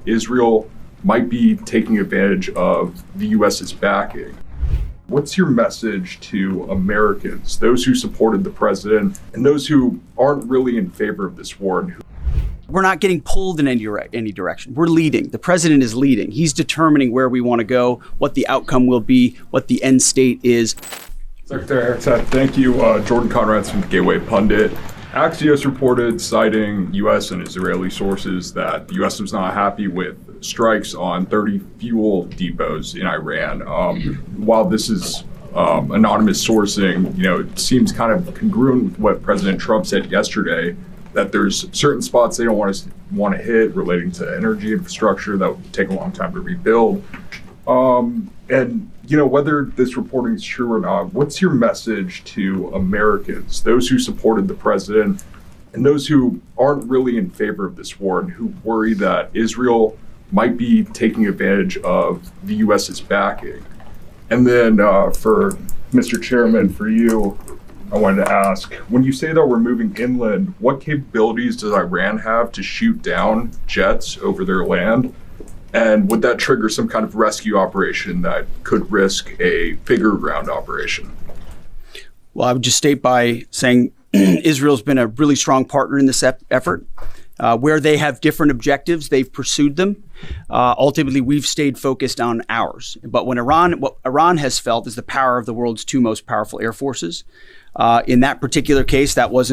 Israel might be taking advantage of the U.S.'s backing. What's your message to Americans, those who supported the president and those who aren't really in favor of this war? We're not getting pulled in any direction. We're leading. The president is leading. He's determining where we want to go, what the outcome will be, what the end state is. Secretary Hegseth, thank you. Jordan Conrad's from the Gateway Pundit. Axios reported, citing U.S. and Israeli sources, that the U.S. was not happy with strikes on 30 fuel depots in Iran. While this is anonymous sourcing, it seems kind of congruent with what President Trump said yesterday, that there's certain spots they don't want to hit relating to energy infrastructure that would take a long time to rebuild. And whether this reporting is true or not, what's your message to Americans, those who supported the president and those who aren't really in favor of this war and who worry that Israel might be taking advantage of the U.S.'s backing? And then for Mr. Chairman, for you, I wanted to ask, when you say that we're moving inland, what capabilities does Iran have to shoot down jets over their land? And would that trigger some kind of rescue operation that could risk a bigger ground operation? Well, I would just state by saying Israel's been a really strong partner in this effort. Where they have different objectives, they've pursued them. Ultimately, we've stayed focused on ours. But what Iran has felt is the power of the world's two most powerful air forces. In that particular case, those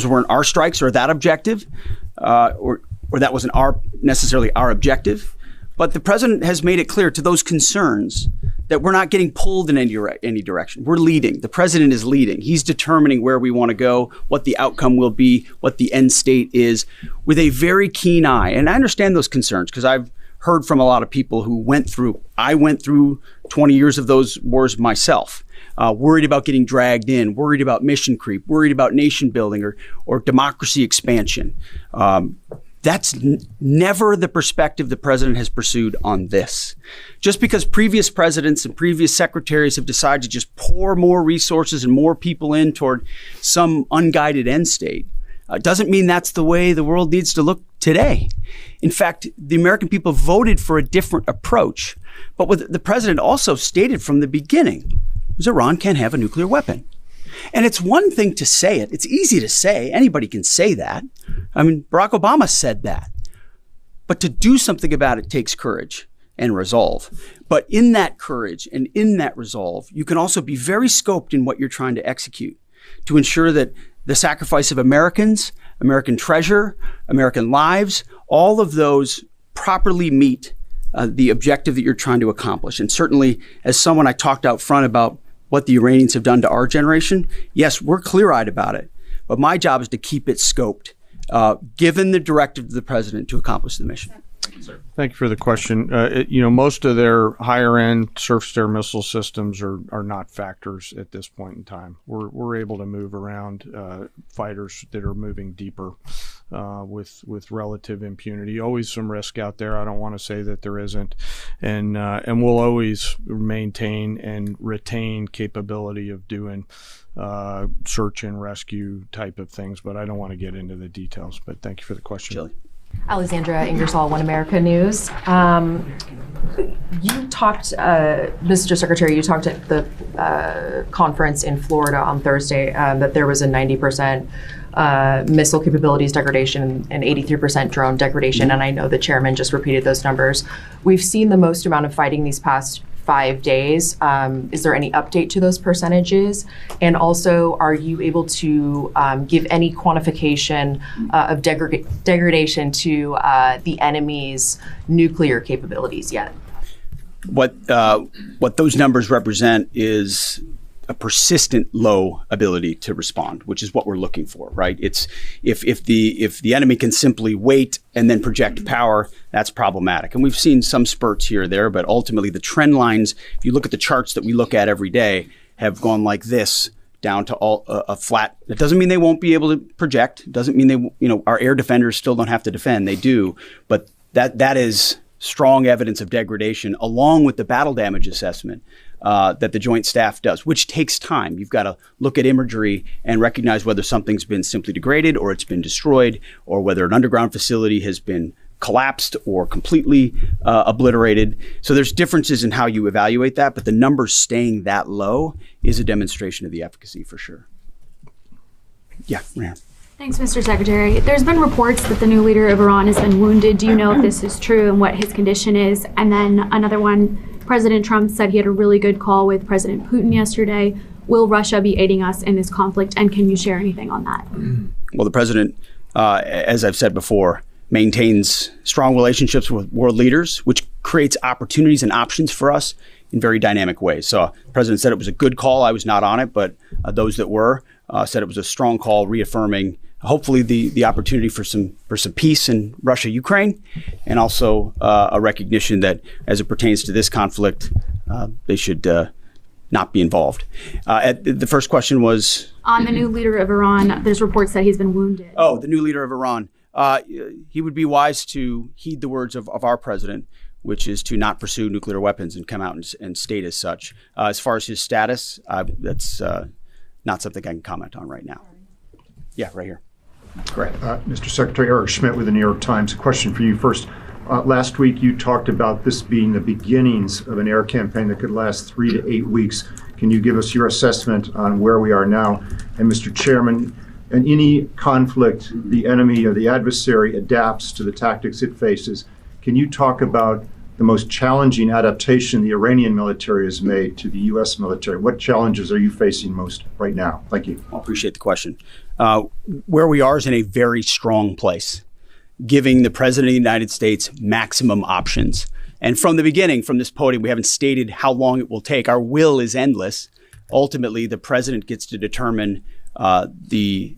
weren't our strikes or that objective, or that wasn't necessarily our objective. But the president has made it clear to those concerns that we're not getting pulled in any direction. We're leading. The president is leading. He's determining where we want to go, what the outcome will be, what the end state is, with a very keen eye. And I understand those concerns because I've heard from a lot of people who I went through 20 years of those wars myself. Worried about getting dragged in, worried about mission creep, worried about nation building or democracy expansion. That's never the perspective the president has pursued on this. Just because previous presidents and previous secretaries have decided to just pour more resources and more people in toward some unguided end state, doesn't mean that's the way the world needs to look today. In fact, the American people voted for a different approach. But what the president also stated from the beginning was Iran can't have a nuclear weapon. And it's one thing to say it. It's easy to say. Anybody can say that. I mean, Barack Obama said that. But to do something about it takes courage and resolve. But in that courage and in that resolve, you can also be very scoped in what you're trying to execute to ensure that the sacrifice of Americans, American treasure, American lives, all of those properly meet the objective that you're trying to accomplish. And certainly, as someone I talked out front about what the Iranians have done to our generation, yes, we're clear-eyed about it. But my job is to keep it scoped, given the directive of the president to accomplish the mission. Thank you for the question. Most of their higher-end surface-to-air missile systems are not factors at this point in time. We're able to move around fighters that are moving deeper with relative impunity. Always some risk out there. I don't want to say that there isn't, and we'll always maintain and retain capability of doing search and rescue type of things. But I don't want to get into the details. But thank you for the question. Chili. Alexandra Ingersoll, One America News. You talked, Mr. Secretary, you talked at the conference in Florida on Thursday that there was a 90% missile capabilities degradation and 83% drone degradation. And I know the chairman just repeated those numbers. We've seen the most amount of fighting these past 5 days. Is there any update to those percentages? And also, are you able to give any quantification of degradation to the enemy's nuclear capabilities yet? What those numbers represent is a persistent low ability to respond, which is what we're looking for, right? It's if the enemy can simply wait and then project power, that's problematic. And we've seen some spurts here or there, but ultimately the trend lines, if you look at the charts that we look at every day, have gone like this down to a flat. That doesn't mean they won't be able to project. It doesn't mean our air defenders still don't have to defend. They do, but that is strong evidence of degradation, along with the battle damage assessment that the Joint Staff does, which takes time. You've got to look at imagery and recognize whether something's been simply degraded or it's been destroyed, or whether an underground facility has been collapsed or completely obliterated. So there's differences in how you evaluate that, but the numbers staying that low is a demonstration of the efficacy for sure. Yeah, Ryan. Thanks, Mr. Secretary. There's been reports that the new leader of Iran has been wounded. Do you know if this is true and what his condition is? And then another one, President Trump said he had a really good call with President Putin yesterday. Will Russia be aiding us in this conflict? And can you share anything on that? Well, the president, as I've said before, maintains strong relationships with world leaders, which creates opportunities and options for us in very dynamic ways. So the president said it was a good call. I was not on it, but those that were said it was a strong call, reaffirming hopefully the opportunity for some peace in Russia, Ukraine, and also a recognition that as it pertains to this conflict, they should not be involved. The first question was on the new leader of Iran. There's reports that he's been wounded. Oh, the new leader of Iran. He would be wise to heed the words of our president, which is to not pursue nuclear weapons and come out and state as such. As far as his status, that's not something I can comment on right now. Yeah, right here. Correct. Mr. Secretary, Eric Schmidt with the New York Times. A question for you first. Last week, you talked about this being the beginnings of an air campaign that could last 3 to 8 weeks. Can you give us your assessment on where we are now? And Mr. Chairman, in any conflict, the enemy or the adversary adapts to the tactics it faces. Can you talk about the most challenging adaptation the Iranian military has made to the U.S. military? What challenges are you facing most right now? Thank you. I appreciate the question. Where we are is in a very strong place, giving the President of the United States maximum options. And from the beginning, from this podium, we haven't stated how long it will take. Our will is endless. Ultimately, the President gets to determine the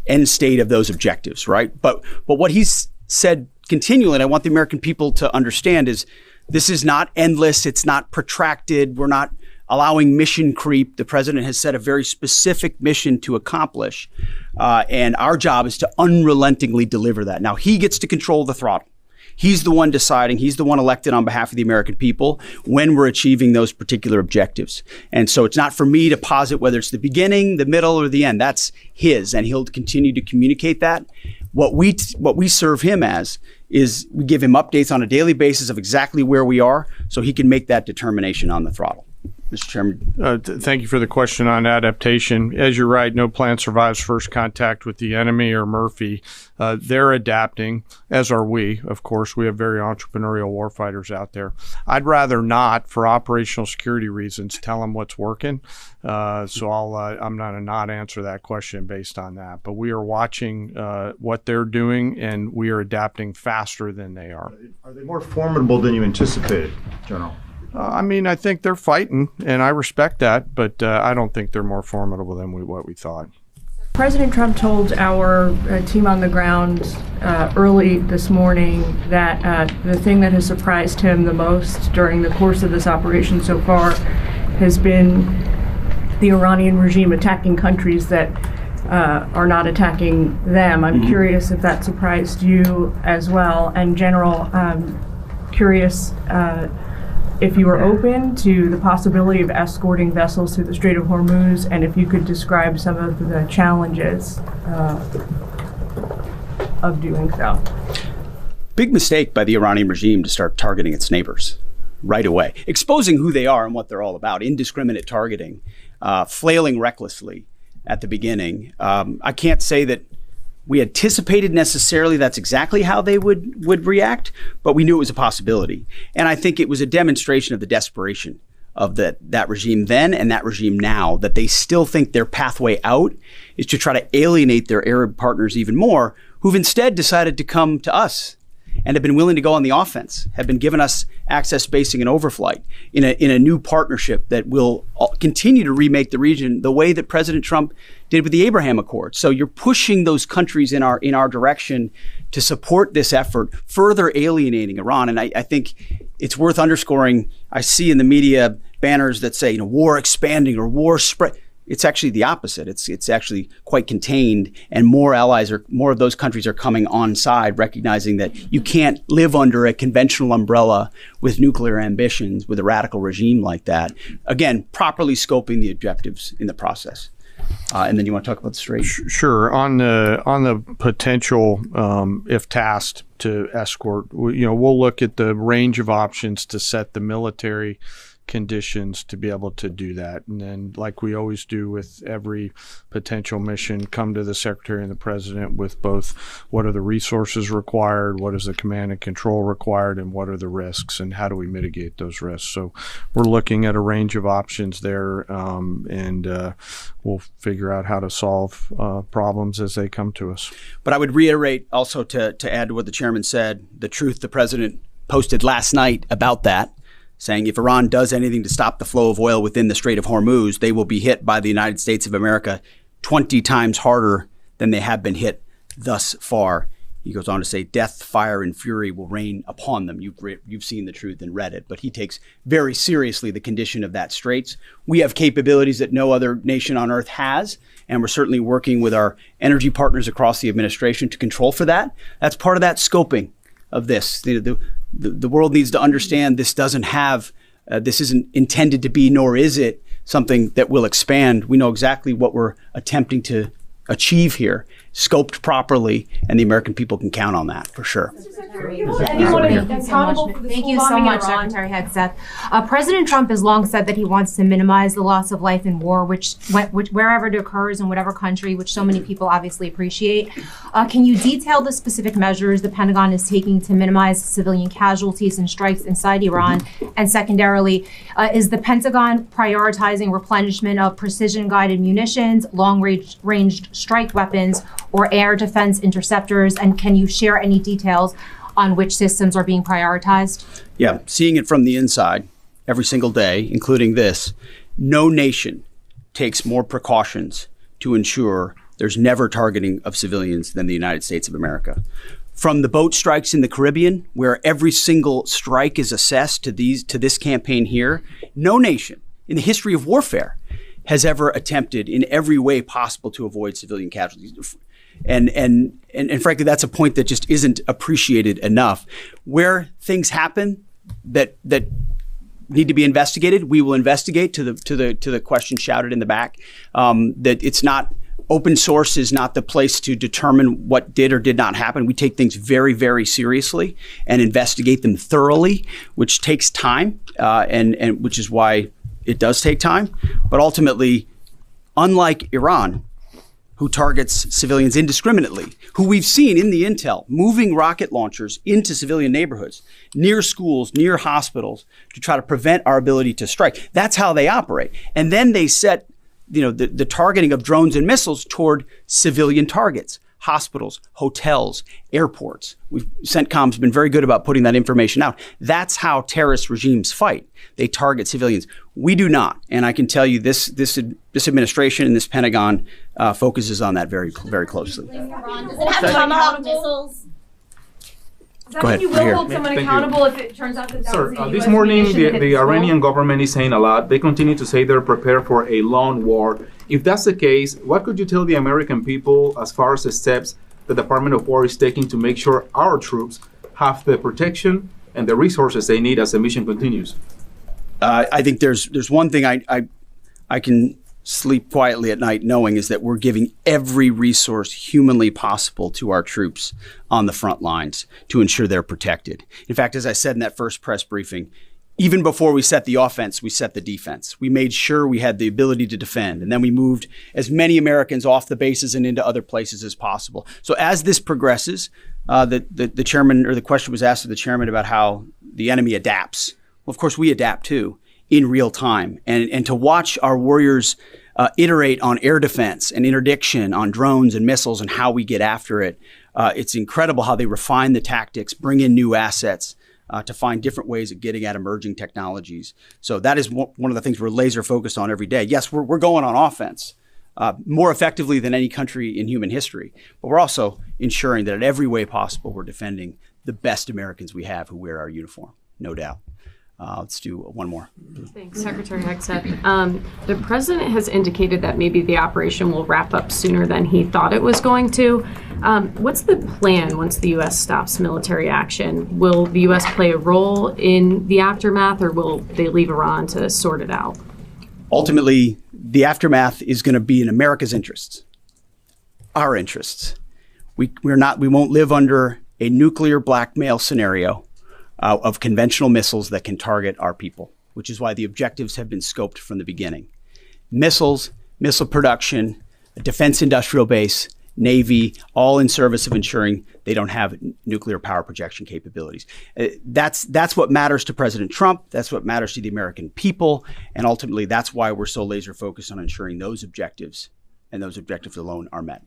end state of those objectives, right? But what he's said continually, and I want the American people to understand, is this is not endless. It's not protracted. We're not allowing mission creep. The president has set a very specific mission to accomplish. And our job is to unrelentingly deliver that. Now, he gets to control the throttle. He's the one deciding, he's the one elected on behalf of the American people when we're achieving those particular objectives. And so it's not for me to posit whether it's the beginning, the middle, or the end. That's his, and he'll continue to communicate that. What we serve him as is we give him updates on a daily basis of exactly where we are so he can make that determination on the throttle. Mr. Chairman. Thank you for the question on adaptation. As you're right, no plan survives first contact with the enemy or Murphy. They're adapting, as are we. Of course, we have very entrepreneurial warfighters out there. I'd rather not, for operational security reasons, tell them what's working. So I'm not a not answer that question based on that. But we are watching what they're doing, and we are adapting faster than they are. Are they more formidable than you anticipated, General? I think they're fighting, and I respect that, but I don't think they're more formidable than what we thought. President Trump told our team on the ground early this morning that the thing that has surprised him the most during the course of this operation so far has been the Iranian regime attacking countries that are not attacking them. I'm curious if that surprised you as well. And General, curious if you were open to the possibility of escorting vessels through the Strait of Hormuz, and if you could describe some of the challenges of doing so. Big mistake by the Iranian regime to start targeting its neighbors right away, exposing who they are and what they're all about, indiscriminate targeting, flailing recklessly at the beginning. I can't say that we anticipated necessarily that's exactly how they would react, but we knew it was a possibility. And I think it was a demonstration of the desperation of that regime then and that regime now, that they still think their pathway out is to try to alienate their Arab partners even more, who've instead decided to come to us and have been willing to go on the offense, have been giving us access, spacing, and overflight in a new partnership that will continue to remake the region the way that President Trump did with the Abraham Accords. So you're pushing those countries in our direction to support this effort, further alienating Iran. And I think it's worth underscoring. I see in the media banners that say, war expanding or war spread. It's actually the opposite. It's actually quite contained, and more of those countries are coming on side, recognizing that you can't live under a conventional umbrella with nuclear ambitions with a radical regime like that. Again, properly scoping the objectives in the process. And then you want to talk about the Strait? Sure. On the potential, if tasked, to escort. We'll look at the range of options to set the military conditions to be able to do that. And then, like we always do with every potential mission, come to the Secretary and the President with both what are the resources required, what is the command and control required, and what are the risks, and how do we mitigate those risks. So we're looking at a range of options there, and we'll figure out how to solve problems as they come to us. But I would reiterate also to add to what the chairman said, the truth the president posted last night about that, saying if Iran does anything to stop the flow of oil within the Strait of Hormuz, they will be hit by the United States of America 20 times harder than they have been hit thus far. He goes on to say, death, fire, and fury will rain upon them. You've seen the truth and read it, but he takes very seriously the condition of that straits. We have capabilities that no other nation on earth has, and we're certainly working with our energy partners across the administration to control for that. That's part of that scoping of this. The world needs to understand this doesn't have, this isn't intended to be, nor is it something that will expand. We know exactly what we're attempting to achieve here, scoped properly, and the American people can count on that for sure. Thank you so much, Secretary Hegseth. President Trump has long said that he wants to minimize the loss of life in war, which wherever it occurs in whatever country, which so many people obviously appreciate. Can you detail the specific measures the Pentagon is taking to minimize civilian casualties and strikes inside Iran? And secondarily, is the Pentagon prioritizing replenishment of precision-guided munitions, long-ranged strike weapons, or air defense interceptors? And can you share any details on which systems are being prioritized? Yeah, seeing it from the inside every single day, including this, no nation takes more precautions to ensure there's never targeting of civilians than the United States of America. From the boat strikes in the Caribbean, where every single strike is assessed to this campaign here, no nation in the history of warfare has ever attempted in every way possible to avoid civilian casualties. And frankly, that's a point that just isn't appreciated enough. Where things happen that need to be investigated, we will investigate to the question shouted in the back. That it's not open source is not the place to determine what did or did not happen. We take things very, very seriously and investigate them thoroughly, which takes time, and which is why it does take time. But ultimately, unlike Iran, who targets civilians indiscriminately, who we've seen in the intel moving rocket launchers into civilian neighborhoods, near schools, near hospitals, to try to prevent our ability to strike. That's how they operate. And then they set, the targeting of drones and missiles toward civilian targets, hospitals, hotels, airports. CENTCOM's been very good about putting that information out. That's how terrorist regimes fight. They target civilians. We do not. And I can tell you this administration and this Pentagon focuses on that very, very closely. Does it have Tomahawk missiles? Go ahead. You will hold someone accountable if it turns out that that was a this US morning munition that hit the school? Iranian government is saying a lot. They continue to say they're prepared for a long war. If that's the case, what could you tell the American people as far as the steps the Department of War is taking to make sure our troops have the protection and the resources they need as the mission continues? I think there's one thing I can sleep quietly at night knowing is that we're giving every resource humanly possible to our troops on the front lines to ensure they're protected. In fact, as I said in that first press briefing, even before we set the offense, we set the defense. We made sure we had the ability to defend, and then we moved as many Americans off the bases and into other places as possible. So as this progresses, the chairman, or the question was asked of the chairman about how the enemy adapts. Well, of course, we adapt too in real time. And to watch our warriors iterate on air defense and interdiction on drones and missiles and how we get after it, it's incredible how they refine the tactics, bring in new assets to find different ways of getting at emerging technologies. So that is one of the things we're laser focused on every day. Yes, we're going on offense more effectively than any country in human history, but we're also ensuring that in every way possible, we're defending the best Americans we have who wear our uniform, no doubt. Let's do one more. Thanks, Secretary Hegseth. The president has indicated that maybe the operation will wrap up sooner than he thought it was going to. What's the plan once the U.S. stops military action? Will the U.S. play a role in the aftermath, or will they leave Iran to sort it out? Ultimately, the aftermath is going to be in America's interests, our interests. We won't live under a nuclear blackmail scenario of conventional missiles that can target our people, which is why the objectives have been scoped from the beginning. Missiles, missile production, a defense industrial base, Navy, all in service of ensuring they don't have nuclear power projection capabilities. That's what matters to President Trump. That's what matters to the American people. And ultimately, that's why we're so laser focused on ensuring those objectives and those objectives alone are met.